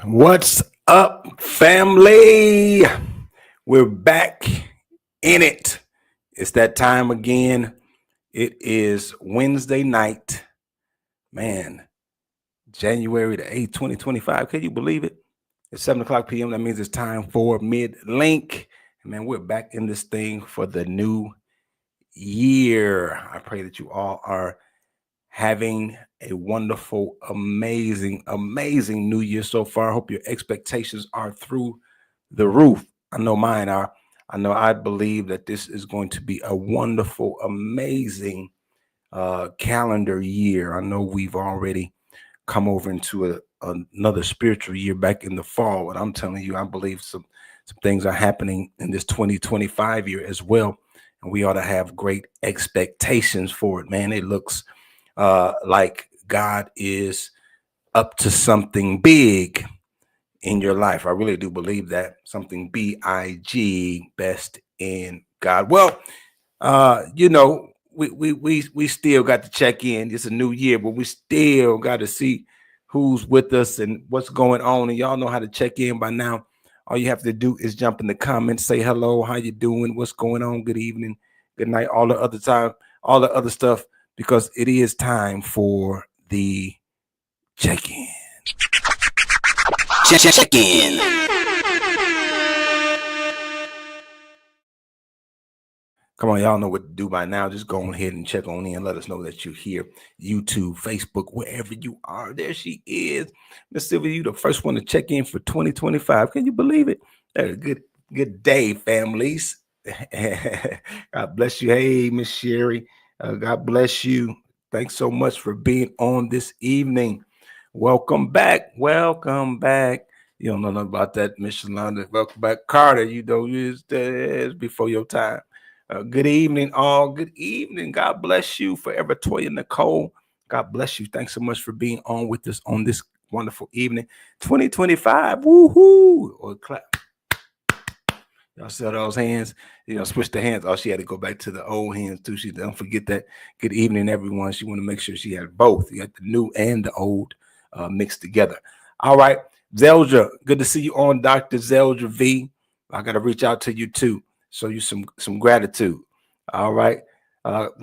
What's up, family? We're back in it. It's that time again. It is Wednesday night. Man, January the 8th, 2025. Can you believe it? It's 7 o'clock p.m. That means it's time for MidLink. Man, we're back in this thing for the new year. I pray that you all are having a wonderful, amazing new year so far. I hope your expectations are through the roof. I know mine are. I believe that this is going to be a wonderful, amazing calendar year. I know we've already come over into another spiritual year back in the fall, but I'm telling you, I believe some things are happening in this 2025 year as well, and we ought to have great expectations for it. Man, it looks like God is up to something big in your life. I really do believe that. Something big, best in God. Well, we still got to check in. It's a new year, but we still got to see who's with us and what's going on. And y'all know how to check in by now. All you have to do is jump in the comments, say hello, how you doing, what's going on, good evening, good night, all the other stuff, because it is time for the check-in. Check-in. Come on, y'all know what to do by now. Just go ahead and check on in. Let us know that you're here. YouTube, Facebook, wherever you are. There she is. Miss Sylvia, you the first one to check in for 2025. Can you believe it? Good day, families. God bless you. Hey, Miss Sherry. God bless you. Thanks so much for being on this evening. Welcome back. Welcome back. You don't know nothing about that, Miss Shalonda. Welcome back, Carter. You know, it's before your time. Good evening, all. Good evening. God bless you. Forever Toya Nicole. God bless you. Thanks so much for being on with us on this wonderful evening. 2025. Woohoo. Or clap. Y'all see those hands? Switch the hands. Oh, she had to go back to the old hands too. She don't forget that. Good evening, everyone. She want to make sure she had both. You got the new and the old mixed together. All right. Zeldra, good to see you on, Dr. Zeldra V. I got to reach out to you too. Show you some gratitude. All right.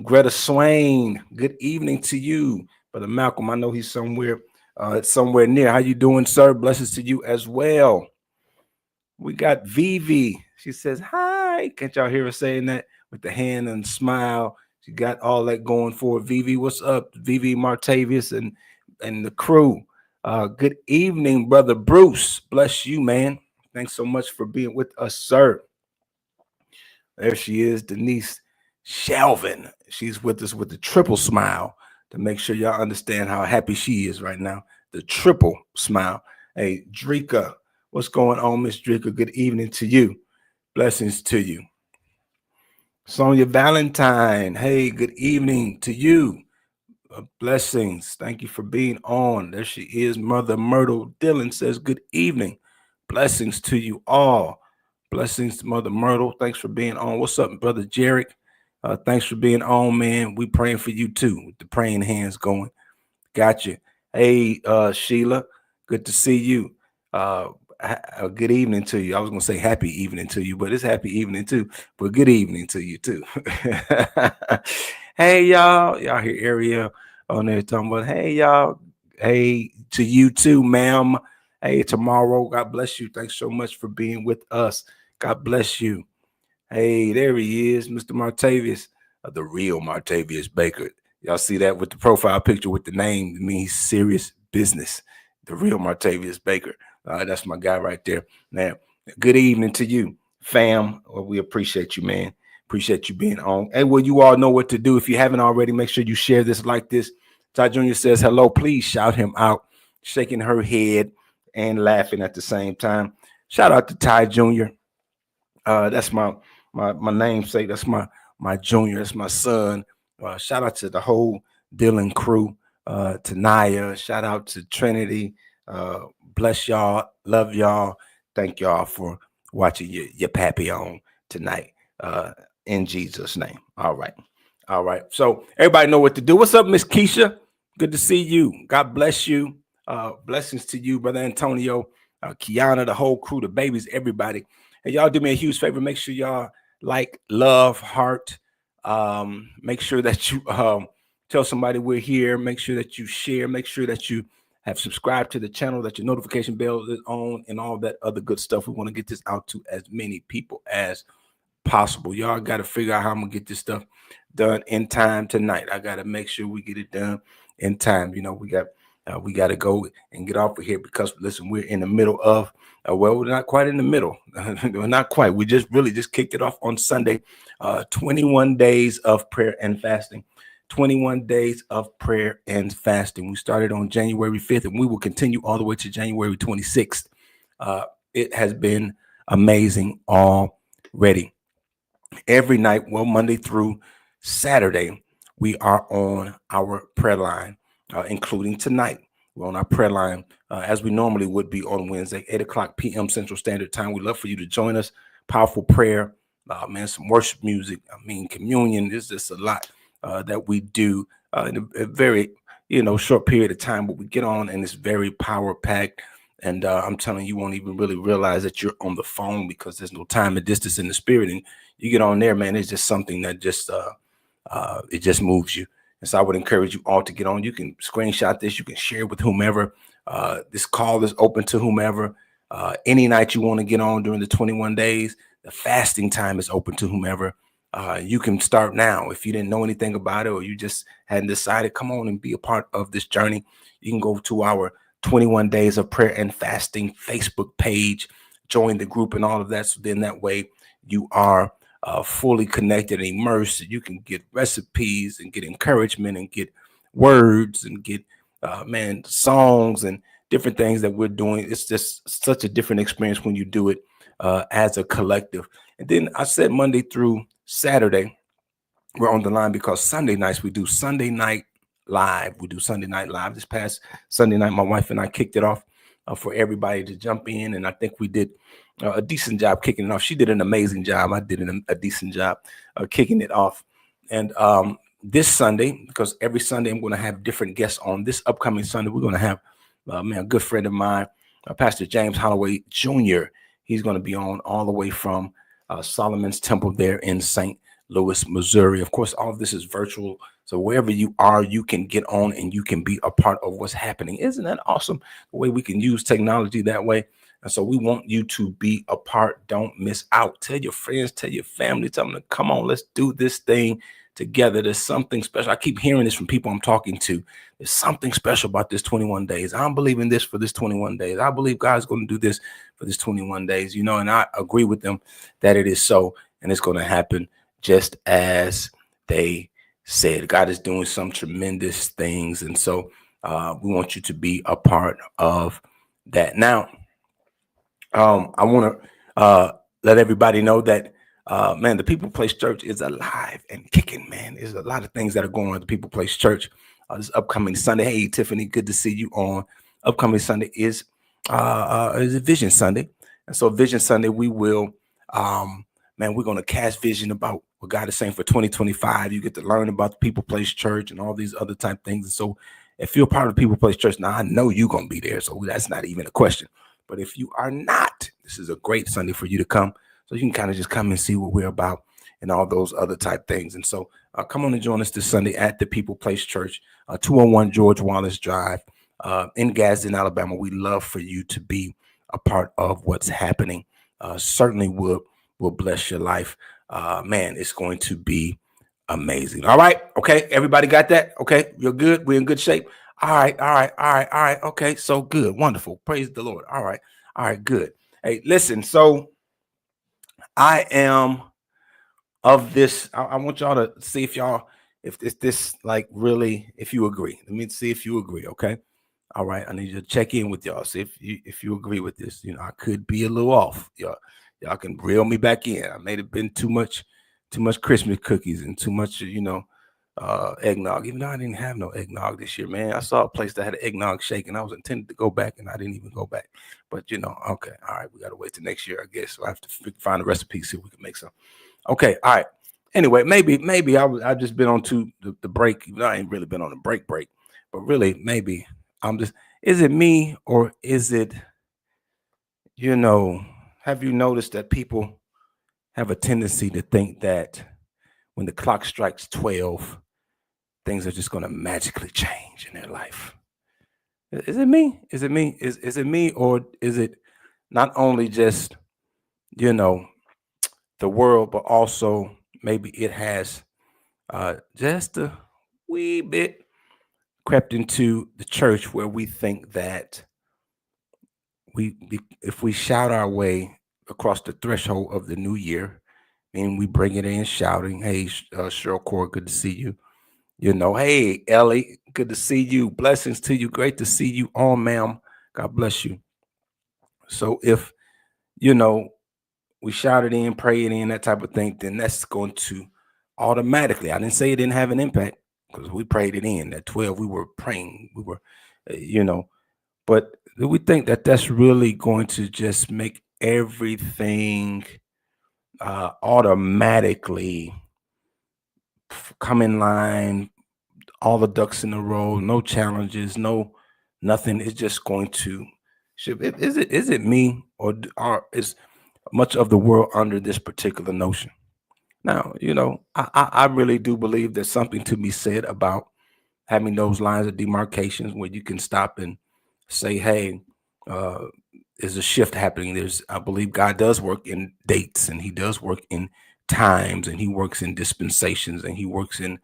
Greta Swain, good evening to you. Brother Malcolm, I know he's somewhere near. How you doing, sir? Blessings to you as well. We got Vivi. She says, hi. Can't y'all hear her saying that with the hand and smile? She got all that going for her. Vivi, what's up? Vivi, Martavius, and the crew. Good evening, Brother Bruce. Bless you, man. Thanks so much for being with us, sir. There she is, Denise Shelvin. She's with us with the triple smile to make sure y'all understand how happy she is right now. The triple smile. Hey, Drika, what's going on, Miss Drika? Good evening to you. Blessings to you. Sonia Valentine. Hey, good evening to you. Blessings. Thank you for being on. There she is. Mother Myrtle Dillon says, good evening. Blessings to you all. Blessings to Mother Myrtle. Thanks for being on. What's up, Brother Jarek? Thanks for being on, man. We praying for you too, with the praying hands going. Got you. Hey, Sheila, good to see you. good evening to you. I was gonna say happy evening to you, but it's happy evening too. But good evening to you too. Hey y'all hear Ariel on there talking about, hey y'all, hey to you too, ma'am. Hey, tomorrow, God bless you. Thanks so much for being with us. God bless you. Hey, there he is, Mr. Martavius, the real Martavius Baker. Y'all see that with the profile picture with the name? It means serious business. The real Martavius Baker. That's my guy right there. Now, good evening to you, fam. Well, we appreciate you, man. Appreciate you being on. Hey, well, you all know what to do. If you haven't already, make sure you share this like this. Ty Jr. says hello. Please shout him out, shaking her head and laughing at the same time. Shout out to Ty Jr. That's my namesake. That's my junior. That's my son. Shout out to the whole Dillon crew. To Naya. Shout out to Trinity. Bless y'all. Love y'all. Thank y'all for watching your pappy on tonight. In Jesus' name. All right. All right. So everybody know what to do. What's up, Miss Keisha? Good to see you. God bless you. Blessings to you, Brother Antonio, Kiana, the whole crew, the babies, everybody. And y'all do me a huge favor. Make sure y'all like, love, heart. Make sure that you tell somebody we're here. Make sure that you share. Make sure that you have subscribed to the channel, that your notification bell is on, and all that other good stuff. We want to get this out to as many people as possible. Y'all got to figure out how I'm going to get this stuff done in time tonight. I got to make sure we get it done in time. You know, we got to go and get off of here because, listen, we're in the middle of, well, we're not quite in the middle. We're not quite. We just kicked it off on Sunday. 21 days of prayer and fasting. 21 days of prayer and fasting. We started on January 5th, and we will continue all the way to January 26th. It has been amazing already. Every night, well, Monday through Saturday, we are on our prayer line, including tonight. We're on our prayer line as we normally would be on Wednesday, 8:00 p.m. Central Standard Time. We'd love for you to join us. Powerful prayer, man, some worship music. I mean, communion. There's just a lot that we do in a very, short period of time, but we get on and it's very power packed. And I'm telling you, won't even really realize that you're on the phone because there's no time and distance in the spirit. And you get on there, man, it's just something that just it just moves you. And so I would encourage you all to get on. You can screenshot this. You can share with whomever. This call is open to whomever. Any night you want to get on during the 21 days, the fasting time is open to whomever. You can start now. If you didn't know anything about it or you just hadn't decided, come on and be a part of this journey. You can go to our 21 Days of Prayer and Fasting Facebook page, join the group and all of that. So then that way you are fully connected and immersed. You can get recipes and get encouragement and get words and get, songs and different things that we're doing. It's just such a different experience when you do it as a collective. And then I said Monday through Saturday, we're on the line because Sunday nights we do Sunday Night Live. We do Sunday Night Live. This past Sunday night, my wife and I kicked it off for everybody to jump in. And I think we did a decent job kicking it off. She did an amazing job. I did a decent job kicking it off. And this Sunday, because every Sunday I'm going to have different guests on. This upcoming Sunday, we're going to have a good friend of mine, Pastor James Holloway Jr. He's going to be on all the way from Solomon's Temple there in St. Louis, Missouri. Of course, all of this is virtual. So wherever you are, you can get on and you can be a part of what's happening. Isn't that awesome? The way we can use technology that way. And so we want you to be a part. Don't miss out. Tell your friends, tell your family, tell them to come on, let's do this thing together. There's something special. I keep hearing this from people I'm talking to. There's something special about this 21 days. I'm believing this for this 21 days. I believe God's going to do this for this 21 days, and I agree with them that it is so, and it's going to happen just as they said. God is doing some tremendous things. And so we want you to be a part of that. Now, I want to let everybody know that, the People Place Church is alive and kicking, man. There's a lot of things that are going on at the People Place Church this upcoming Sunday. Hey, Tiffany, good to see you on. Upcoming Sunday is a Vision Sunday. And so Vision Sunday, we will, we're going to cast vision about what God is saying for 2025. You get to learn about the People Place Church and all these other type things. And so if you're part of the People Place Church, now I know you're going to be there. So that's not even a question. But if you are not, this is a great Sunday for you to come. So you can kind of just come and see what we're about and all those other type things. And so come on and join us this Sunday at the People Place Church, 201 George Wallace Drive in Gadsden, Alabama. We love for you to be a part of what's happening. Certainly will bless your life. Man, it's going to be amazing. All right. Okay. Everybody got that? Okay. You're good. We're in good shape. All right. All right. All right. All right. Okay. So good. Wonderful. Praise the Lord. All right. All right. Good. Hey, listen. So I am of this. I want y'all to see if this like really, if you agree. Let me see if you agree. Okay. All right. I need you to check in with y'all. See if you agree with this. I could be a little off. Y'all can reel me back in. I may have been too much Christmas cookies and too much, eggnog. Even though I didn't have no eggnog this year, man. I saw a place that had an eggnog shake, and I was intended to go back, and I didn't even go back. But okay, all right, we gotta wait till next year, I guess. So I have to find a recipe, see if we can make some. Okay, all right. Anyway, maybe I've just been on to the break. I ain't really been on a break, but really maybe I'm just. Is it me or is it? Have you noticed that people have a tendency to think that when the clock strikes 12, things are just going to magically change in their life? Is it me? Is it me? Is it me, or is it not only just, the world, but also maybe it has just a wee bit crept into the church where we think that if we shout our way across the threshold of the new year, and we bring it in shouting, "Hey, Cheryl Core, good to see you." Hey, Ellie, good to see you. Blessings to you. Great to see you on, ma'am. God bless you. So if, we shout it in, pray it in, that type of thing, then that's going to automatically, I didn't say it didn't have an impact because we prayed it in. At 12, we were praying. We were, but we think that that's really going to just make everything automatically come in line, all the ducks in a row, no challenges, no nothing. It's just going to. Is it me, or is much of the world under this particular notion? Now, I really do believe there's something to be said about having those lines of demarcations where you can stop and say, hey, there's a shift happening. I believe God does work in dates, and he does work in times, and he works in dispensations, and he works in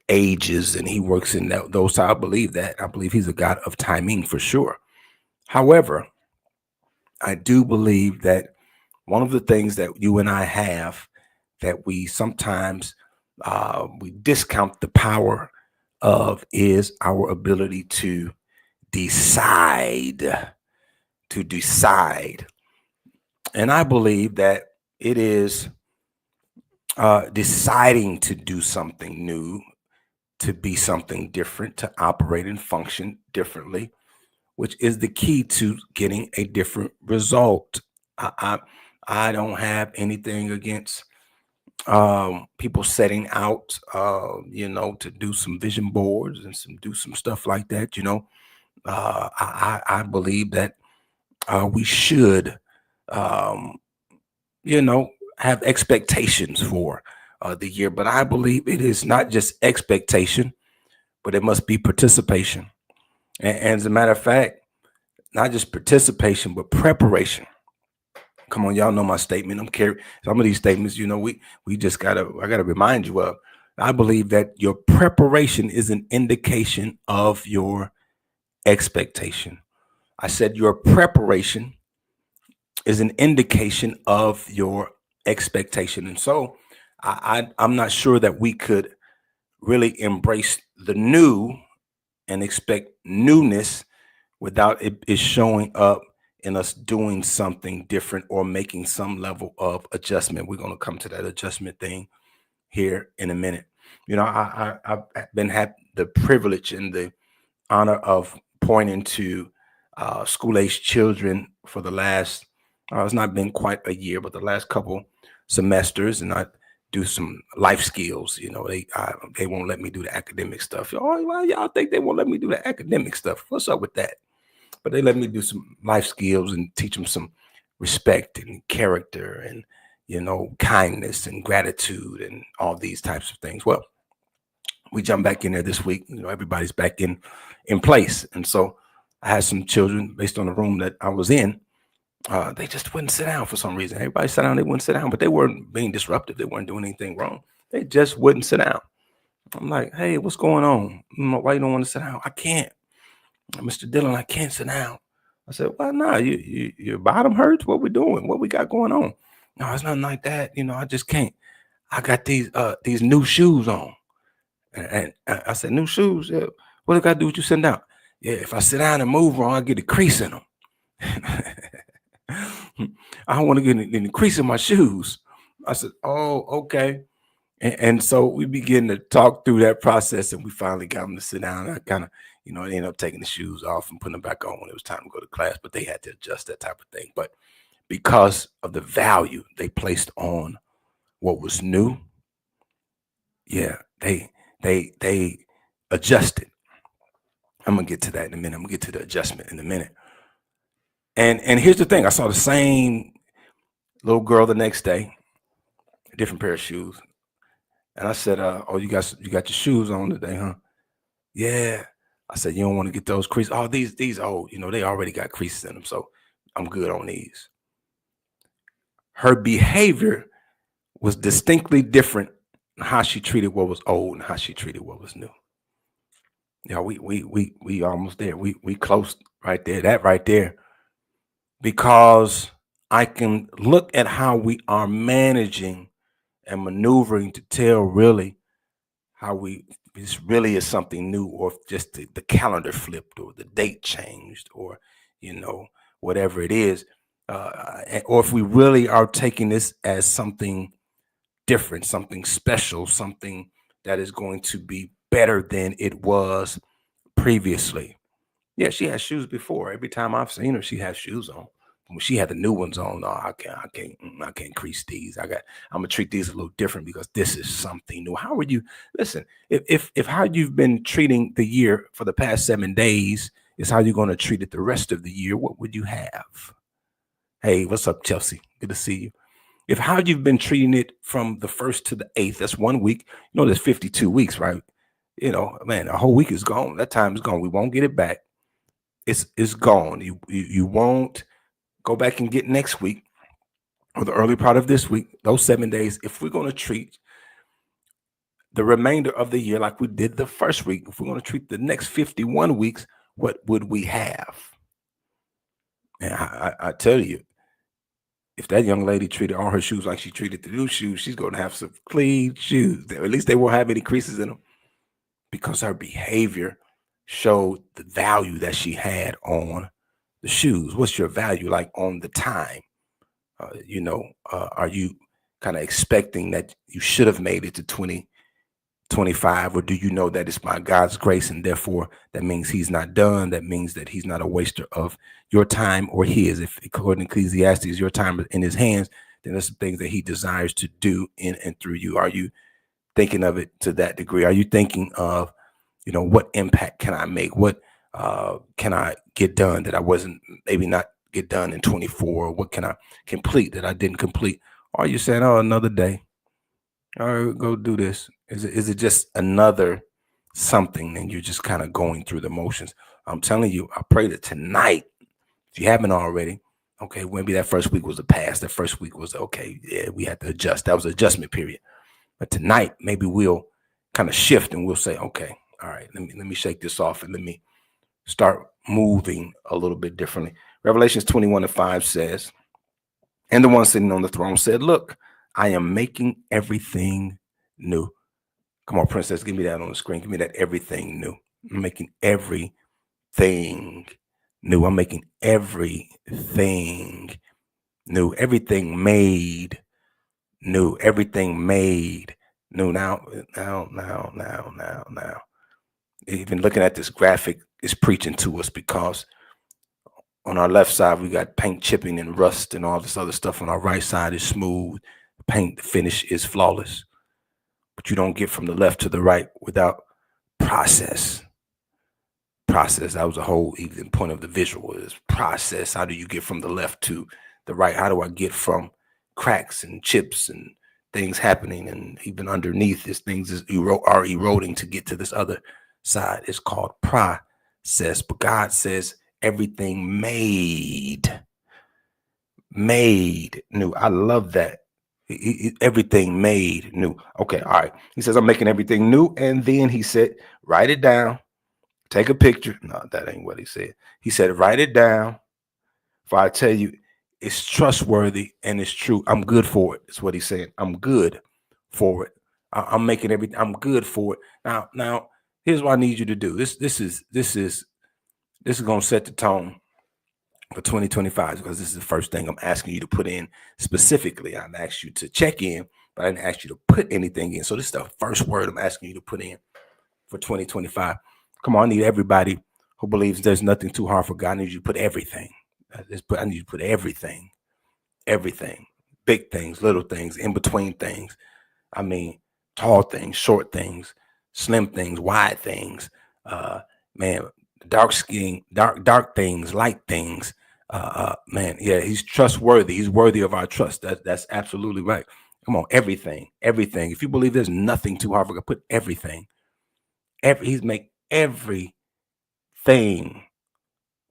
ages, and he works in those. I believe that. I believe he's a God of timing for sure. However, I do believe that one of the things that you and I have that we sometimes we discount the power of is our ability to decide. And I believe that it is deciding to do something new, to be something different, to operate and function differently, which is the key to getting a different result. I don't have anything against people setting out, to do some vision boards and do some stuff like that. I believe that we should, have expectations for the year, but I believe it is not just expectation, but it must be participation. And as a matter of fact, not just participation, but preparation. Come on, y'all know my statement. I'm carrying some of these statements. We just I gotta remind you of. I believe that your preparation is an indication of your expectation. I said your preparation is an indication of your expectation, and so I'm not sure that we could really embrace the new and expect newness without it showing up in us doing something different or making some level of adjustment. We're going to come to that adjustment thing here in a minute. I've been had the privilege and the honor of pointing to school-age children for the last, it's not been quite a year, but the last couple semesters, and I do some life skills. They won't let me do the academic stuff. Oh, well, y'all think they won't let me do the academic stuff? What's up with that? but they let me do some life skills and teach them some respect and character and, kindness and gratitude and all these types of things. Well, we jump back in there this week. Everybody's back in place. And so I had some children based on the room that I was in. They just wouldn't sit down for some reason. Everybody sat down, they wouldn't sit down, but they weren't being disruptive. They weren't doing anything wrong. They just wouldn't sit down. I'm like, hey, what's going on? Why you don't want to sit down? I can't. Mr. Dillon, I can't sit down. I said, well, no, your bottom hurts. What we doing? What we got going on? No, it's nothing like that. I just can't. I got these new shoes on. And I said, new shoes? Yeah. What do I got to do with you sitting down? Yeah, if I sit down and move wrong, I get a crease in them. I don't want to get an crease in my shoes. I said, oh, okay. And so we begin to talk through that process, and we finally got them to sit down. I kind of, they ended up taking the shoes off and putting them back on when it was time to go to class, but they had to adjust that type of thing. But because of the value they placed on what was new, yeah, they adjusted. I'm gonna get to that in a minute. I'm gonna get to the adjustment in a minute. And here's the thing: I saw the same little girl the next day, a different pair of shoes, and I said, "Oh, you got your shoes on today, huh?" Yeah. I said, "You don't want to get those creases? Oh, these old, they already got creases in them, so I'm good on these." Her behavior was distinctly different in how she treated what was old and how she treated what was new. Yeah, we almost there. We close right there. That right there. Because I can look at how we are managing and maneuvering to tell really how this really is something new, or if just the calendar flipped or the date changed, or whatever it is, or if we really are taking this as something different, something special, something that is going to be better than it was previously. Yeah, she had shoes before. Every time I've seen her, she has shoes on. When she had the new ones on, no, I can't crease these. I'm gonna treat these a little different because this is something new. How would you listen? If how you've been treating the year for the past 7 days is how you're gonna treat it the rest of the year, what would you have? Hey, what's up, Chelsea? Good to see you. If how you've been treating it from the 1st to the 8th, that's 1 week. There's 52 weeks, right? Man, a whole week is gone. That time is gone. We won't get it back. It's gone. You won't go back and get next week or the early part of this week, those 7 days. If we're going to treat the remainder of the year like we did the first week, if we're going to treat the next 51 weeks, what would we have? And I tell you, if that young lady treated all her shoes like she treated the new shoes, she's going to have some clean shoes. At least they won't have any creases in them, because her behavior showed the value that she had on the shoes. What's your value like on the time? Are you kind of expecting that you should have made it to 2025, or do you know that it's by God's grace and therefore that means he's not done? That means that he's not a waster of your time or his. If according to Ecclesiastes, your time is in his hands, then there's some things that he desires to do in and through you. Are you thinking of it to that degree? Are you thinking of, what impact can I make? What can I get done that I wasn't maybe not get done in 24? What can I complete that I didn't complete? Or are you saying, oh, another day? All right, go do this. Is it just another something and you're just kind of going through the motions? I'm telling you, I pray that tonight, if you haven't already, okay, maybe that first week was a pass. That first week was okay. Yeah, we had to adjust. That was an adjustment period. But tonight, maybe we'll kind of shift and we'll say, okay, all right, let me shake this off and let me start moving a little bit differently. Revelations 21:5 says, and the one sitting on the throne said, look, I am making everything new. Come on, princess, give me that on the screen. Give me that everything new. I'm making everything new. I'm making everything new. Everything made new. Everything made new. Now. Even looking at this graphic is preaching to us, because on our left side, we got paint chipping and rust and all this other stuff. On our right side is smooth. The paint finish is flawless. But you don't get from the left to the right without process. process. That was the whole even point of the visual is process. How do you get from the left to the right? How do I get from cracks and chips and things happening, and even underneath this things are eroding to get to this other side? It's called process. But God says everything made new. I love that. Everything made new. Okay, all right. He says, I'm making everything new. And then he said, write it down. Take a picture. No, that ain't what he said. He said, write it down. For I tell you, it's trustworthy and it's true. I'm good for it. That's what he's saying. I'm good for it. I'm making everything. I'm good for it. Now, here's what I need you to do. This is going to set the tone for 2025, because this is the first thing I'm asking you to put in specifically. I've asked you to check in, but I didn't ask you to put anything in. So this is the first word I'm asking you to put in for 2025. Come on, I need everybody who believes there's nothing too hard for God. I need you to put everything. I need you to put everything, big things, little things, in between things. I mean, tall things, short things, slim things, wide things, man, dark skin, dark things, light things. Man, yeah, he's trustworthy. He's worthy of our trust. That's absolutely right. Come on, everything. If you believe there's nothing too hard for God, put everything. He's make everything.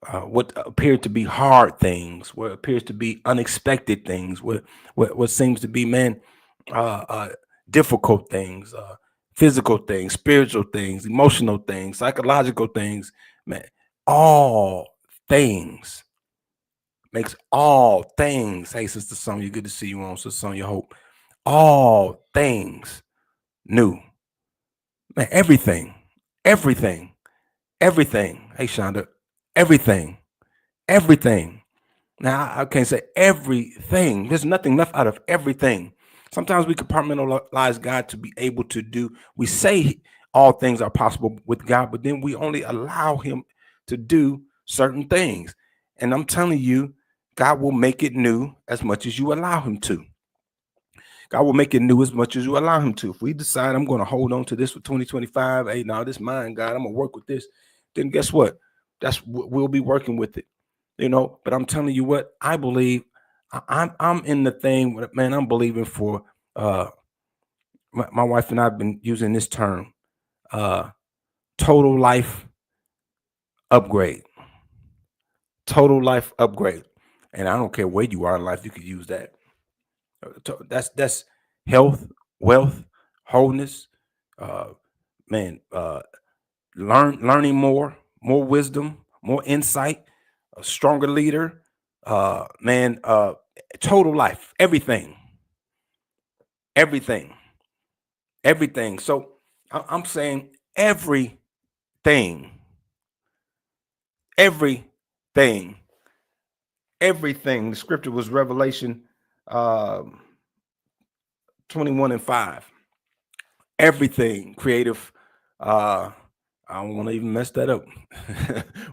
What appeared to be hard things, what appears to be unexpected things, what seems to be, man, difficult things, physical things, spiritual things, emotional things, psychological things, man, all things makes all things. Hey, Sister Sonya, good to see you on. Sister Sonya Hope. All things new. Man, everything. Hey, Shonda, everything. Now, I can't say everything. There's nothing left out of everything. Sometimes we compartmentalize God to be able to do. We say all things are possible with God, but then we only allow him to do certain things. And I'm telling you, God will make it new as much as you allow him to. God will make it new as much as you allow him to. If we decide I'm going to hold on to this for 2025, hey, now this mine, God, I'm going to work with this, then guess what? We'll be working with it. But I'm telling you what, I believe I'm in the thing, man. I'm believing for my wife and I've been using this term, total life upgrade. And I don't care where you are in life, you could use that. That's health, wealth, wholeness, learning more wisdom, more insight, a stronger leader, total life, everything. So I'm saying everything. The scripture was Revelation 21:5. Everything creative. I don't want to even mess that up.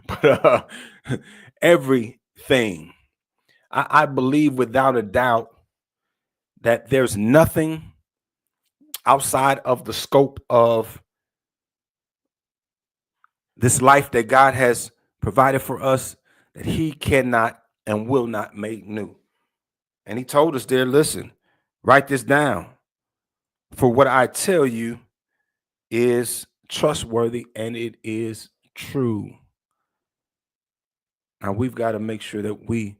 But everything. I believe without a doubt that there's nothing outside of the scope of this life that God has provided for us that he cannot and will not make new. And he told us there, listen, write this down. For what I tell you is trustworthy and it is true. Now we've got to make sure that we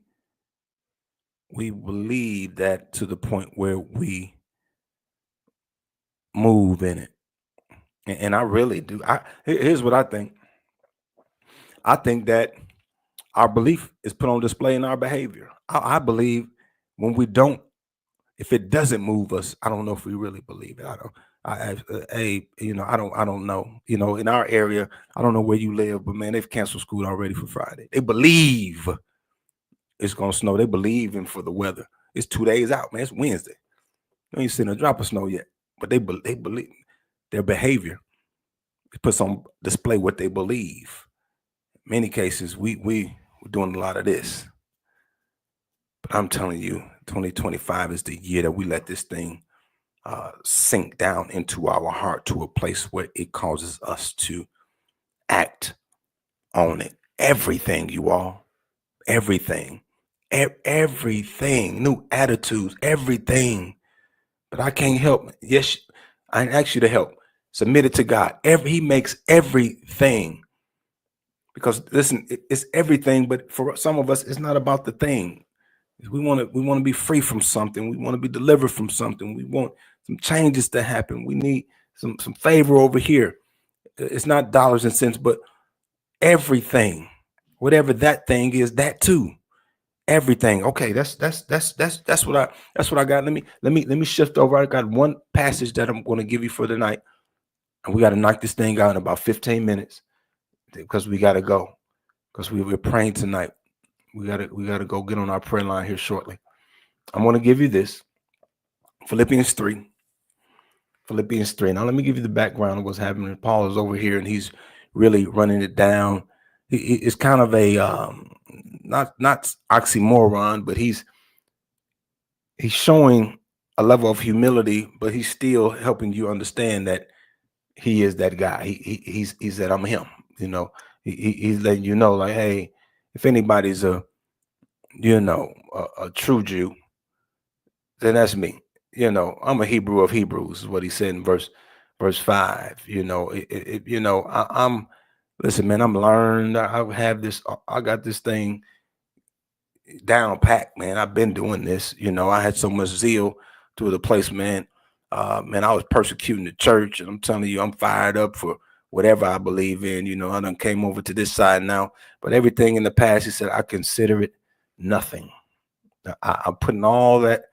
believe that to the point where we move in it. And I really do. Here's what I think. I think that our belief is put on display in our behavior. I believe when we don't, if it doesn't move us, I don't know if we really believe it. I don't know. In our area, I don't know where you live, but man, they've canceled school already for Friday. They believe it's gonna snow. They believe in for the weather. It's 2 days out, man. It's Wednesday. You ain't seen a drop of snow yet, but they believe their behavior. It puts on display what they believe. In many cases, we're doing a lot of this. But I'm telling you, 2025 is the year that we let this thing sink down into our heart to a place where it causes us to act on it. Everything, you all. Everything. Everything. New attitudes. Everything. But I can't help. Yes, I ask you to help. Submit it to God. He makes everything. Because listen, it's everything, but for some of us, it's not about the thing. We want to be free from something. We want to be delivered from something. We want some changes to happen. We need some favor over here. It's not dollars and cents, but everything. Whatever that thing is, that too. Everything. Okay, that's what I got. Let me shift over. I got one passage that I'm going to give you for tonight, and we got to knock this thing out in about 15 minutes because we got to go, because we're praying tonight. We gotta go get on our prayer line here shortly. I'm going to give you this, Philippians 3. Now let me give you the background of what's happening. Paul is over here and he's really running it down. It's kind of a not oxymoron, but he's showing a level of humility, but he's still helping you understand that he is that guy. He's that I'm him. You know, he's letting you know, like, hey, if anybody's a true Jew, then that's me. You know, I'm a Hebrew of Hebrews, is what he said in verse 5. You know, I'm listen, man, I'm learned. I have this. I got this thing down packed, man. I've been doing this. You know, I had so much zeal to the place, man. Man, I was persecuting the church, and I'm telling you, I'm fired up for whatever I believe in. You know, I done came over to this side now, but everything in the past, he said, I consider it nothing. I'm putting all that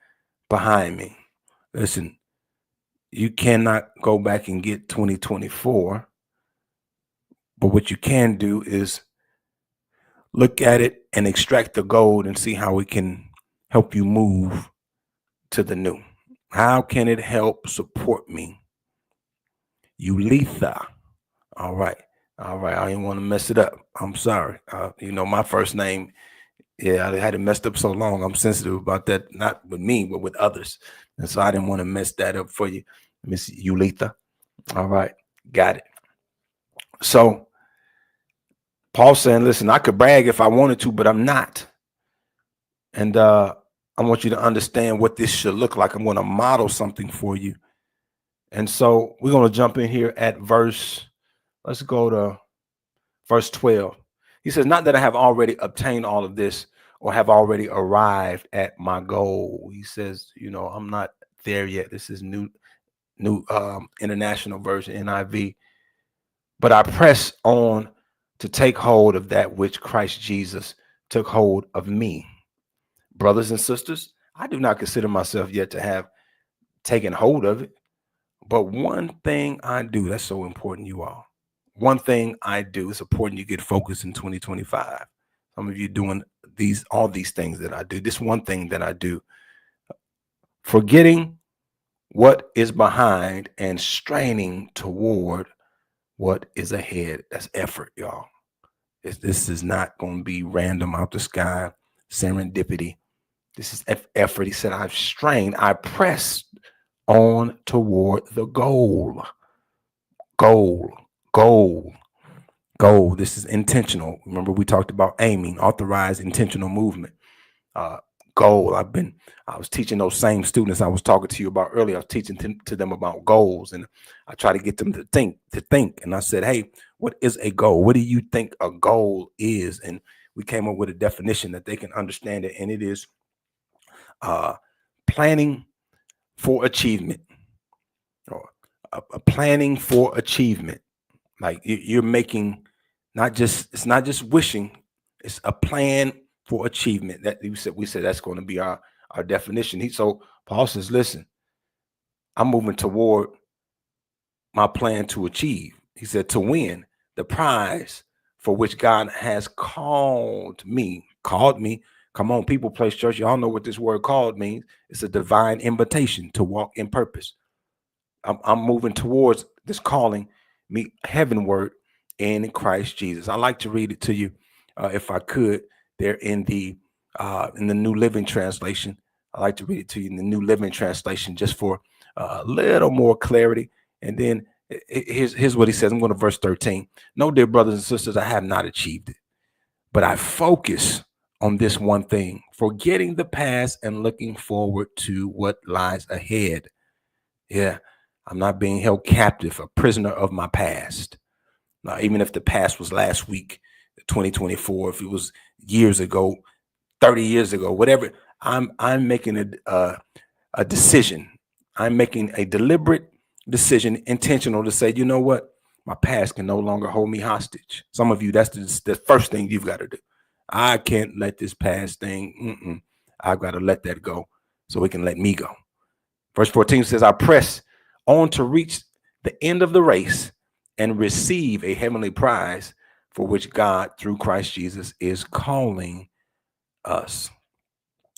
behind me. Listen, you cannot go back and get 2024, but what you can do is look at it and extract the gold and see how it can help you move to the new. How can it help support me? Ulitha. All right. I didn't want to mess it up. I'm sorry. My first name, yeah, I had it messed up so long. I'm sensitive about that, not with me, but with others. And so I didn't want to mess that up for you, Miss Ulitha. All right. Got it. So Paul's saying, listen, I could brag if I wanted to, but I'm not. And I want you to understand what this should look like. I'm going to model something for you. And so we're going to jump in here at let's go to verse 12. He says, not that I have already obtained all of this or have already arrived at my goal. He says, I'm not there yet. This is new international version, NIV. But I press on to take hold of that which Christ Jesus took hold of me. Brothers and sisters, I do not consider myself yet to have taken hold of it. But one thing I do, that's so important, you all. One thing I do, it's important you get focused in 2025. Some of you doing all these things that I do. This one thing that I do, forgetting what is behind and straining toward what is ahead. That's effort, y'all. This is not going to be random out the sky, serendipity. This is effort. He said, I've strained, I pressed on toward the goal. Goal. This is intentional. Remember, we talked about aiming, authorized intentional movement. Goal. I was teaching those same students I was talking to you about earlier. I was teaching to them about goals, and I try to get them to think. And I said, hey, what is a goal? What do you think a goal is? And we came up with a definition that they can understand it. And it is planning for achievement, or a planning for achievement. Like you're making it's not just wishing, it's a plan for achievement. That we said that's going to be our definition. So Paul says, listen, I'm moving toward my plan to achieve. He said, to win the prize for which God has called me. Come on, People Place Church. Y'all know what this word called means. It's a divine invitation to walk in purpose. I'm moving towards this calling me heavenward in Christ Jesus. I like to read it to you, if I could. There in the New Living Translation. I like to read it to you in the New Living Translation just for a little more clarity. And then Here's what he says. I'm going to verse 13. No, dear brothers and sisters, I have not achieved it, but I focus on this one thing, forgetting the past and looking forward to what lies ahead. Yeah, I'm not being held captive, a prisoner of my past. Now, even if the past was last week, 2024, if it was years ago, 30 years ago, whatever, I'm making a decision. I'm making a deliberate decision, intentional, to say, you know what? My past can no longer hold me hostage. Some of you, that's the first thing you've got to do. I can't let this past thing, I've got to let that go so it can let me go. Verse 14 says, I press on to reach the end of the race and receive a heavenly prize for which God, through Christ Jesus, is calling us.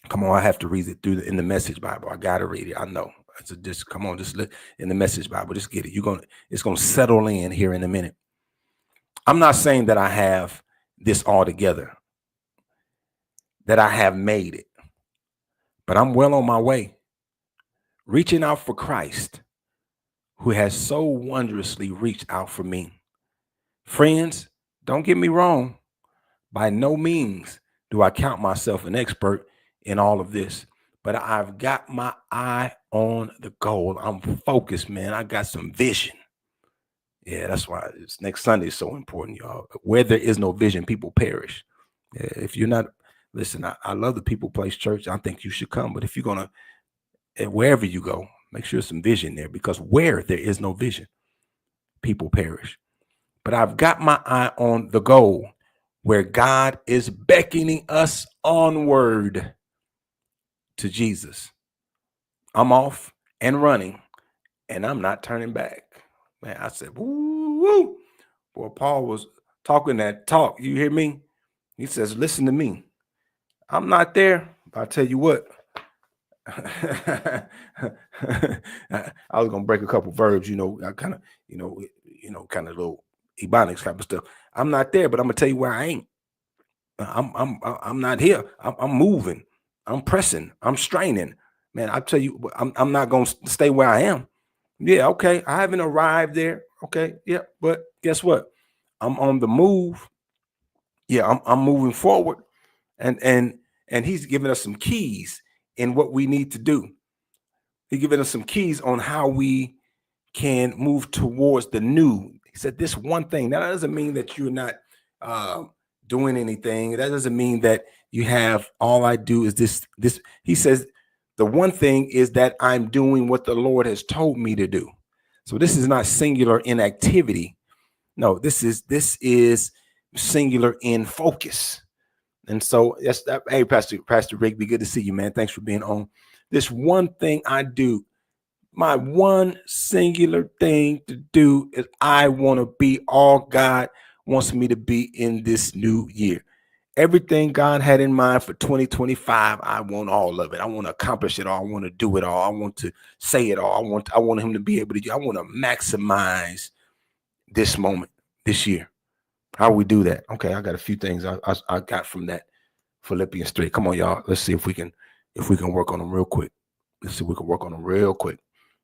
Come on, I have to read it in the Message Bible. I gotta read it. I know. So just come on, just look in the Message Bible. Just get it. It's gonna settle in here in a minute. I'm not saying that I have this all together, that I have made it, but I'm well on my way, reaching out for Christ, who has so wondrously reached out for me. Friends, don't get me wrong. By no means do I count myself an expert in all of this, but I've got my eye on the goal. I'm focused, man. I got some vision. Yeah, that's why this next Sunday is so important, y'all. Where there is no vision, people perish. Yeah, if you're not, listen, I love the People Place Church. I think you should come. But if you're going to, wherever you go, make sure there's some vision there, because where there is no vision, people perish. But I've got my eye on the goal, where God is beckoning us onward to Jesus. I'm off and running, and I'm not turning back. Man, I said, woo, woo. Boy, Paul was talking that talk. You hear me? He says, listen to me. I'm not there. But I tell you what, I was gonna break a couple verbs, I kind of, kind of little ebonics type of stuff. I'm not there, but I'm gonna tell you where I ain't. I'm not here. I'm moving. I'm pressing. I'm straining. Man, I tell you, I'm not gonna stay where I am. Yeah, okay. I haven't arrived there. Okay, yeah, but guess what? I'm on the move. Yeah, I'm moving forward, and he's giving us some keys in what we need to do. He's giving us some keys on how we can move towards the new. He said this one thing. Now, that doesn't mean that you're not doing anything. That doesn't mean that you have all I do is this. He says the one thing is that I'm doing what the Lord has told me to do. So this is not singular inactivity. No, this is singular in focus. And so yes, hey, Pastor Rigby, good to see you, man. Thanks for being on. This one thing I do, my one singular thing to do, is I want to be all God wants me to be in this new year. Everything God had in mind for 2025, I want all of it. I want to accomplish it all. I want to do it all. I want to say it all. I want him to be able to do. I want to maximize this moment, this year. How we do that? Okay, I got a few things I got from that Philippians 3. Come on, y'all. Let's see if we can work on them real quick. Let's see if we can work on them real quick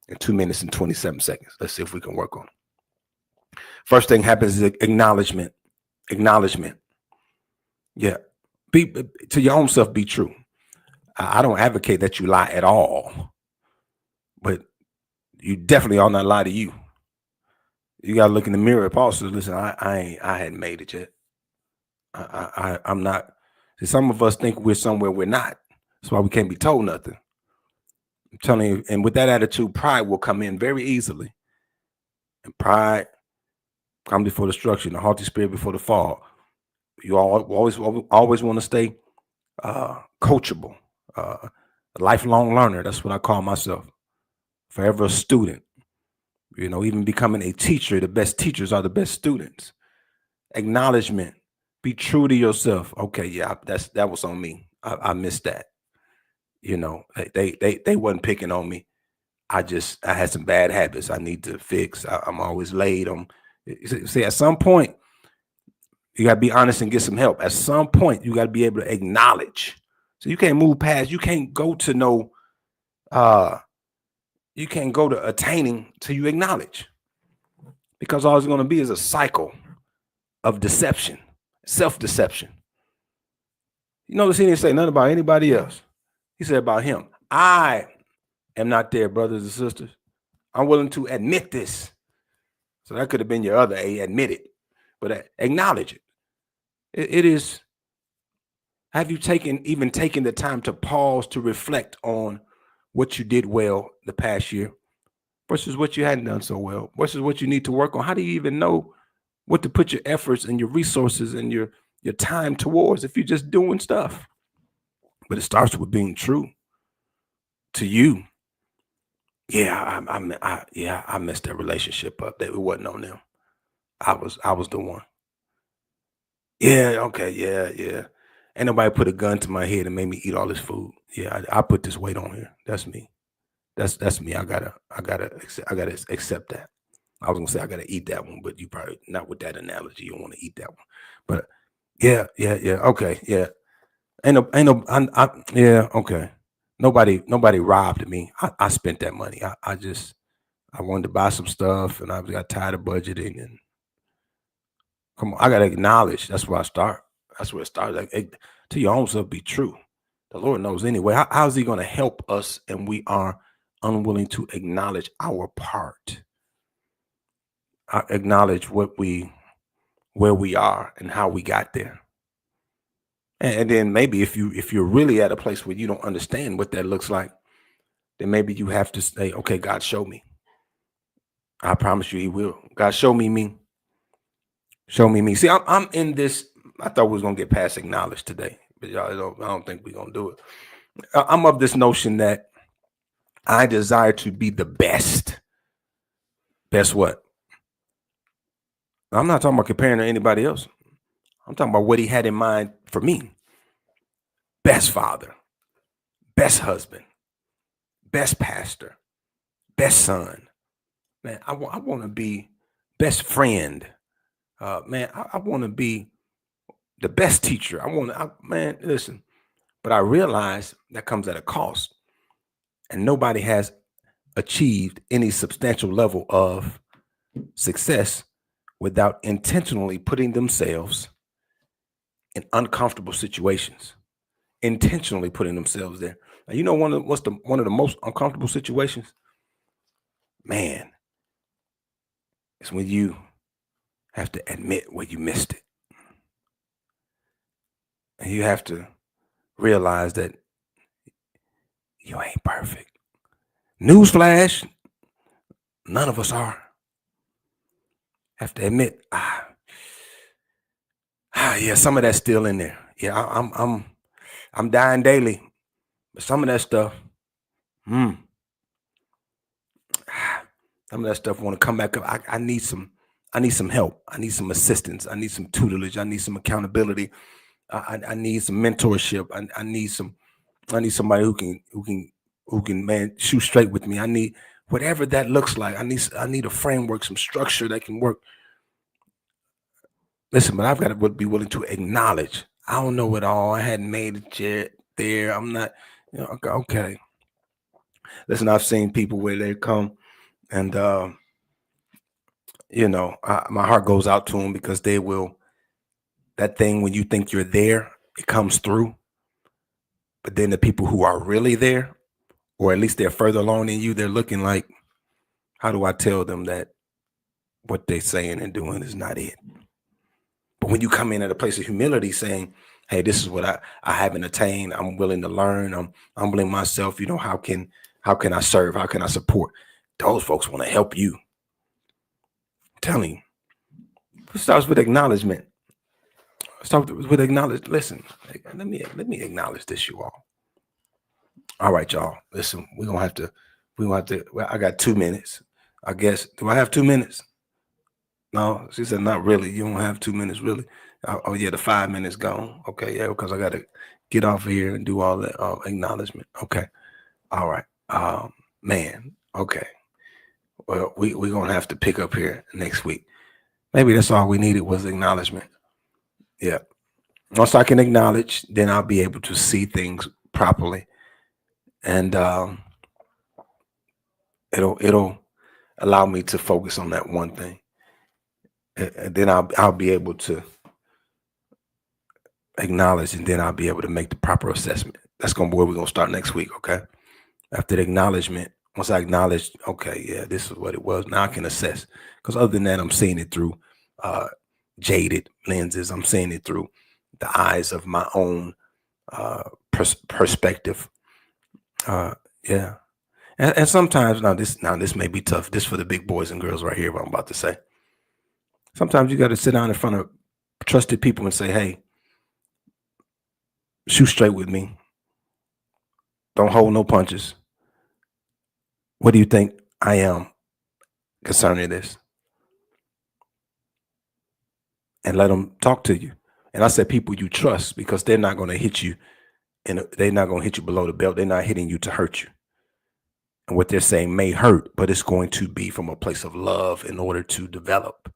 in 2 minutes and 27 seconds. Let's see if we can work on them. First thing happens is acknowledgement. Acknowledgement. Yeah. Be to your own self, be true. I don't advocate that you lie at all, but you definitely ought not lie to you. You gotta look in the mirror. Paul says, listen, I hadn't made it yet. I'm not. See, some of us think we're somewhere we're not. That's why we can't be told nothing. I'm telling you, and with that attitude, pride will come in very easily. And pride comes before destruction, the haughty spirit before the fall. You always want to stay coachable, a lifelong learner. That's what I call myself. Forever a student. Even becoming a teacher. The best teachers are the best students. Acknowledgement. Be true to yourself. Okay, yeah, that was on me. I missed that. They wasn't picking on me. I had some bad habits I need to fix. I'm always late on. See, at some point, you got to be honest and get some help. At some point, you got to be able to acknowledge. So you can't move past. You can't go to you can't go to attaining till you acknowledge. because all it's going to be is a cycle of deception, self-deception. You notice he didn't say nothing about anybody else. He said about him. I am not there, brothers and sisters. I'm willing to admit this. So that could have been your other A, admit it, but acknowledge it. It is, have you even taken the time to pause to reflect on what you did well the past year versus what you hadn't done so well versus what you need to work on? How do you even know what to put your efforts and your resources and your time towards if you're just doing stuff? But it starts with being true to you. Yeah, I messed that relationship up. That it wasn't on them. I was the one. Yeah, okay, yeah. Ain't nobody put a gun to my head and made me eat all this food. Yeah, I put this weight on here. That's me. That's me. I gotta accept that. I was gonna say I gotta eat that one, but you probably not with that analogy. You don't want to eat that one. But yeah. Okay, yeah. Yeah, okay. Nobody robbed me. I spent that money. I wanted to buy some stuff and I got tired of budgeting, and come on, I gotta acknowledge. That's where I start. That's where it starts. Like, to your own self, be true. The Lord knows anyway. How's he gonna help us and we are unwilling to acknowledge our part? Acknowledge where we are and how we got there. And then maybe if you're really at a place where you don't understand what that looks like, then maybe you have to say, okay, God, show me. I promise you he will. God, show me me. Show me me. See, I'm in this. I thought we was gonna get past acknowledge today, but y'all, I don't think we're gonna do it. I'm of this notion that I desire to be the best. Best what? I'm not talking about comparing to anybody else. I'm talking about what he had in mind for me. Best father, best husband, best pastor, best son. Man, I want to be best friend. Man, I want to be the best teacher. Man, listen, but I realize that comes at a cost, and nobody has achieved any substantial level of success without intentionally putting themselves in uncomfortable situations, intentionally putting themselves there. Now, you know, one of the most uncomfortable situations, man, is when you have to admit where you missed it. And you have to realize that you ain't perfect. Newsflash, none of us are. Have to admit, yeah, some of that's still in there. Yeah, I'm dying daily, but some of that stuff, some of that stuff want to come back up. I need some help. I need some assistance. I need some tutelage. I need some accountability. I need some mentorship. I need somebody who can man shoot straight with me. I need whatever that looks like. I need a framework, some structure that can work. Listen, but I've got to be willing to acknowledge I don't know it all. I hadn't made it yet there. I'm not, okay. Listen, I've seen people where they come and, my heart goes out to them because they will, that thing when you think you're there, it comes through. But then the people who are really there, or at least they're further along than you, they're looking like, how do I tell them that what they're saying and doing is not it? But when you come in at a place of humility saying, hey, this is what I haven't attained. I'm willing to learn. I'm humbling myself. How can I serve? How can I support? Those folks want to help you. I'm telling you. It starts with acknowledgement. Listen, let me acknowledge this, you all. All right, y'all. Listen, we're gonna have to, well, I got 2 minutes. I guess. Do I have 2 minutes? No, she said, not really. You don't have 2 minutes, really. Oh yeah, the 5 minutes gone. Okay, yeah, because I got to get off of here and do all that acknowledgement. Okay, all right. Man, okay. Well, we're gonna have to pick up here next week. Maybe that's all we needed was acknowledgement. Yeah. Once I can acknowledge, then I'll be able to see things properly, and it'll allow me to focus on that one thing. and then I'll be able to acknowledge, and then I'll be able to make the proper assessment. That's where we're gonna start next week. Okay. After the acknowledgement, once I acknowledge, okay, yeah, this is what it was. Now I can assess. Because other than that, I'm seeing it through jaded lenses. I'm seeing it through the eyes of my own perspective. Yeah. And sometimes now this may be tough. This for the big boys and girls right here, what I'm about to say. Sometimes you got to sit down in front of trusted people and say, hey, shoot straight with me. Don't hold no punches. What do you think I am concerning this? And let them talk to you. And I said people you trust, because they're not going to hit you, and they're not going to hit you below the belt. They're not hitting you to hurt you. And what they're saying may hurt, but it's going to be from a place of love in order to develop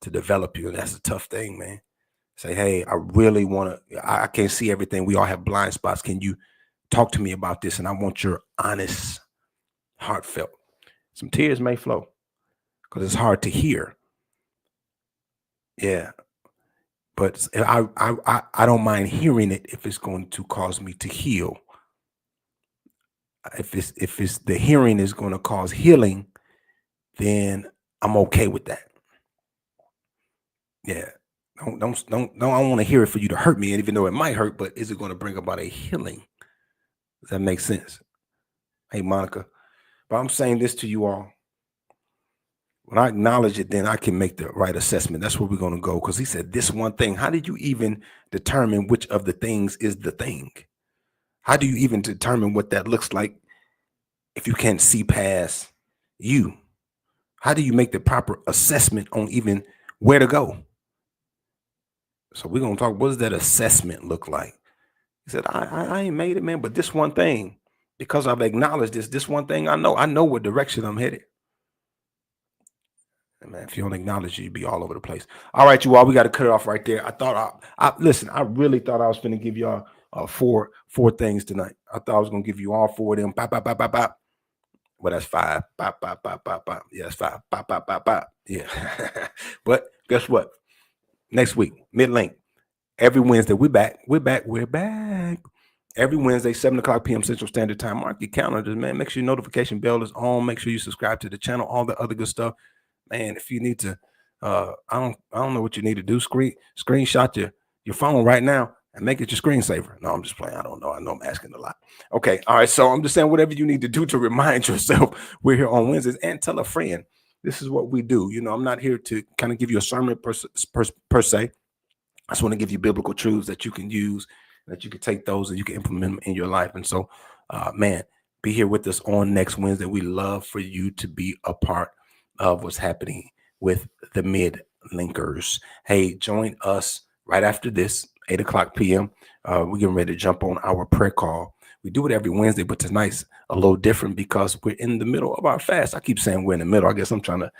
you. And that's a tough thing, man. Say, hey, I really want to, I can't see everything. We all have blind spots. Can you talk to me about this? And I want your honest, heartfelt. Some tears may flow because it's hard to hear. Yeah. But I don't mind hearing it if it's going to cause me to heal. If it's the hearing is going to cause healing, then I'm okay with that. Yeah. I don't want to hear it for you to hurt me, even though it might hurt, but is it going to bring about a healing? Does that make sense? Hey, Monica, but I'm saying this to you all. When I acknowledge it, then I can make the right assessment. That's where we're going to go. Because he said this one thing. How did you even determine which of the things is the thing? How do you even determine what that looks like if you can't see past you? How do you make the proper assessment on even where to go? So we're going to talk, what does that assessment look like? He said, I ain't made it, man, but this one thing, because I've acknowledged this one thing, I know what direction I'm headed. And man, if you don't acknowledge it, you'd be all over the place. All right, you all, we got to cut it off right there. I thought listen, I really thought I was going to give y'all four things tonight. I thought I was going to give you all four of them. Bop, bop, bop, bop, bop. Well, that's five. Bop, bop, bop, bop, bop. Yeah, that's five. Bop, bop, bop, bop. Yeah. But guess what? Next week, MidLink. Every Wednesday, we're back. Every Wednesday, 7:00 p.m. Central Standard Time. Mark your calendars, man. Make sure your notification bell is on. Make sure you subscribe to the channel, all the other good stuff. Man, if you need to, I don't know what you need to do. Screenshot your phone right now and make it your screensaver. No, I'm just playing. I don't know. I know I'm asking a lot. Okay. All right. So I'm just saying whatever you need to do to remind yourself we're here on Wednesdays, and tell a friend. This is what we do. You know, I'm not here to kind of give you a sermon per se. I just want to give you biblical truths that you can use, that you can take those and you can implement them in your life. And so, man, be here with us on next Wednesday. We love for you to be a part of what's happening with the MidLinkers. Hey, join us right after this, 8:00 p.m. We're getting ready to jump on our prayer call. We do it every Wednesday, but tonight's a little different because we're in the middle of our fast. I keep saying we're in the middle. I guess I don't know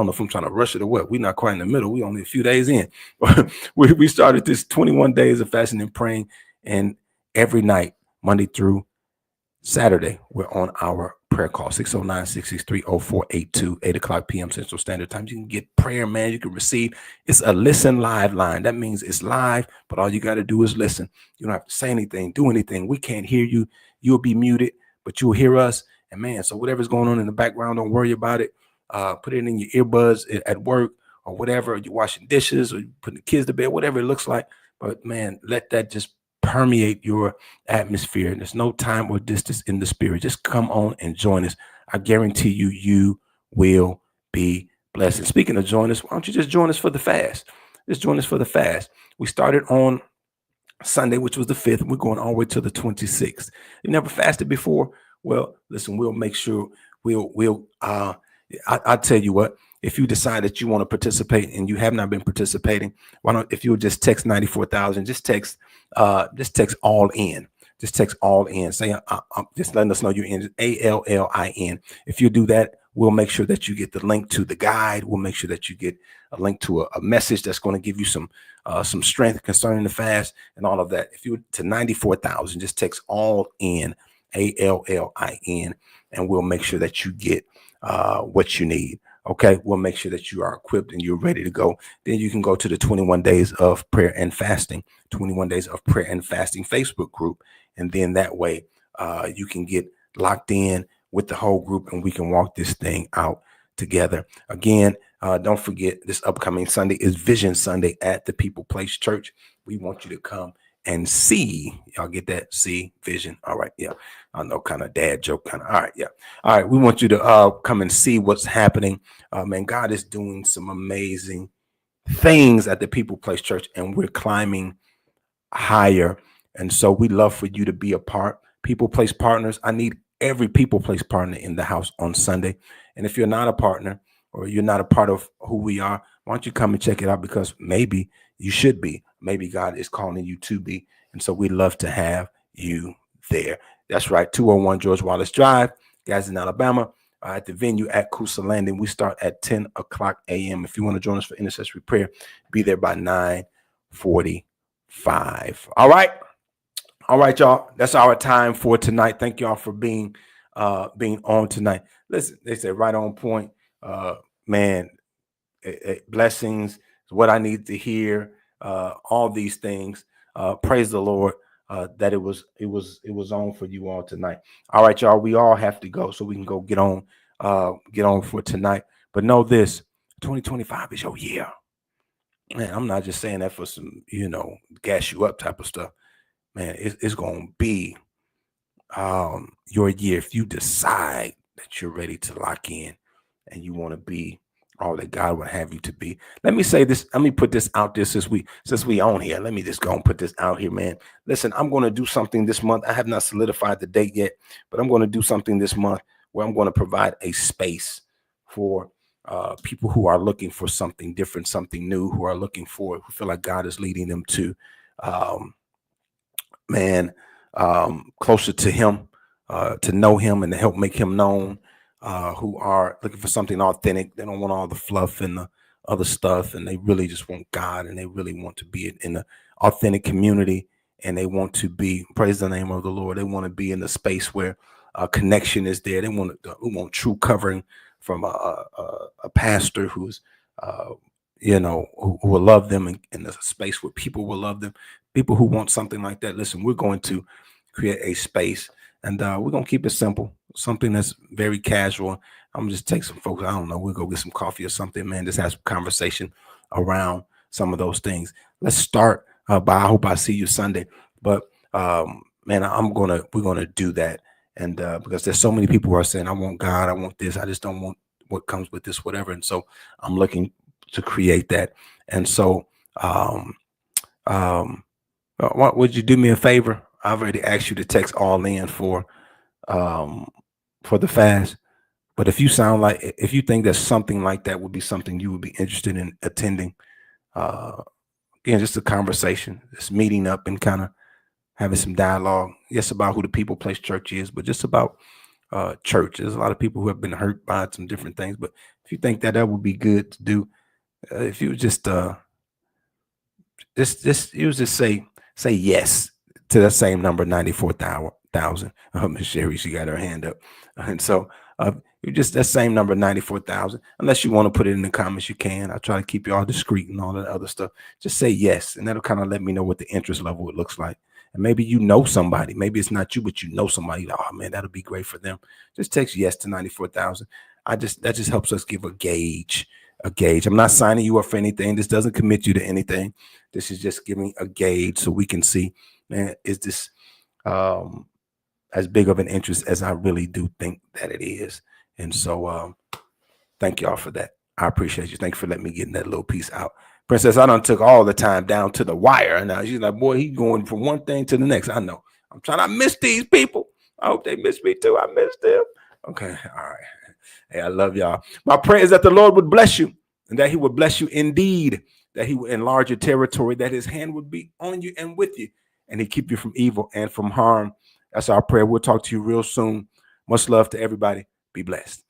if I'm trying to rush it or what. We're not quite in the middle. We only a few days in. we started this 21 days of fasting and praying, and every night, Monday through Saturday, we're on our prayer call, 609-663-0482, 8:00 p.m. Central Standard Time. You can get prayer, man. You can receive. It's a listen live line. That means it's live, but all you got to do is listen. You don't have to say anything, do anything. We can't hear you. You'll be muted, but you'll hear us. And man, so whatever's going on in the background, don't worry about it. Put it in your earbuds at work or whatever. You're washing dishes or you're putting the kids to bed, whatever it looks like. But man, let that just permeate your atmosphere. There's no time or distance in the spirit. Just come on and join us. I guarantee you, you will be blessed. And speaking of join us, why don't you just join us for the fast? Just join us for the fast. We started on Sunday, which was the 5th. We're going all the way to the 26th. You never fasted before? Well, listen, we'll make sure I'll tell you what, if you decide that you want to participate and you have not been participating, why don't, if you'll just text 94,000, just text all in. Just text all in. Say, just letting us know you're in, ALLIN. If you do that, we'll make sure that you get the link to the guide. We'll make sure that you get a link to a message that's going to give you some strength concerning the fast and all of that. If you to 94,000, just text all in, ALLIN, and we'll make sure that you get what you need. Okay, we'll make sure that you are equipped and you're ready to go. Then you can go to the 21 days of prayer and fasting, 21 days of prayer and fasting Facebook group. And then that way you can get locked in with the whole group and we can walk this thing out together. Again, don't forget this upcoming Sunday is Vision Sunday at the People Place Church. We want you to come and see. Y'all get that? See, vision. All right. Yeah. I know, kind of dad joke, kind of. All right. Yeah. All right. We want you to come and see what's happening. Man, God is doing some amazing things at the People Place Church, and we're climbing higher. And so we love for you to be a part. People Place partners. I need every People Place partner in the house on Sunday. And if you're not a partner or you're not a part of who we are, why don't you come and check it out? Because maybe you should be. Maybe God is calling you to be. And so we'd love to have you there. That's right. 201 George Wallace Drive, guys, in Alabama, at the venue at Coosa Landing. We start at 10 o'clock a.m. If you want to join us for intercessory prayer, be there by 9:45. All right. All right, y'all. That's our time for tonight. Thank y'all for being on tonight. Listen, they said right on point. Man, blessings is what I need to hear. All these things. Praise the Lord that it was on for you all tonight. All right, y'all. We all have to go so we can go get on for tonight. But know this: 2025 is your year. Man, I'm not just saying that for some, gas you up type of stuff. Man, it's gonna be your year if you decide that you're ready to lock in and you want to be all that God would have you to be. Let me say this. Let me put this out there since we on here. Let me just go and put this out here, man. Listen, I'm going to do something this month. I have not solidified the date yet, but I'm going to do something this month where I'm going to provide a space for people who are looking for something different, something new, who who feel like God is leading them to, closer to him, to know him and to help make him known, who are looking for something authentic. They don't want all the fluff and the other stuff, and they really just want God, and they really want to be in an authentic community, and they want to be, praise the name of the Lord, they want to be in a space where connection is there. They want true covering from a pastor who's who will love them, in a space where people will love them. People who want something like that. Listen, we're going to create a space, and we're going to keep it simple, something that's very casual. I'm just take some folks, I don't know, we'll go get some coffee or something, man, just have some conversation around some of those things. Let's start by, I hope I see you Sunday, but man, we're going to do that. And because there's so many people who are saying, I want God, I want this, I just don't want what comes with this, whatever. And so I'm looking to create that. And so what would you do me a favor? I've already asked you to text all in for the fast. But if you think that something like that would be something you would be interested in attending, again, just a conversation, just meeting up and kind of having some dialogue, yes, about who the People Place Church is, but just about church. There's a lot of people who have been hurt by some different things. But if you think that would be good to do, if you just say yes to that same number, 94,000. Miss Sherry, she got her hand up. And so you just that same number, 94,000. Unless you want to put it in the comments, you can. I try to keep you all discreet and all that other stuff. Just say yes, and that'll kind of let me know what the interest level it looks like. And maybe you know somebody. Maybe it's not you, but you know somebody. Oh man, that'll be great for them. Just text yes to 94,000. That just helps us give a gauge. I'm not signing you up for anything. This doesn't commit you to anything. This is just giving a gauge so we can see, man, is this as big of an interest as I really do think that it is. And so thank y'all for that. I appreciate you. Thank you for letting me get that little piece out. Princess, I done took all the time down to the wire. And now she's like, boy, he's going from one thing to the next. I know. I'm trying to miss these people. I hope they miss me too. I miss them. Okay. All right. Hey, I love y'all. My prayer is that the Lord would bless you, and that he would bless you indeed, that he would enlarge your territory, that his hand would be on you and with you, and he keep you from evil and from harm. That's our prayer. We'll talk to you real soon. Much love to everybody. Be blessed.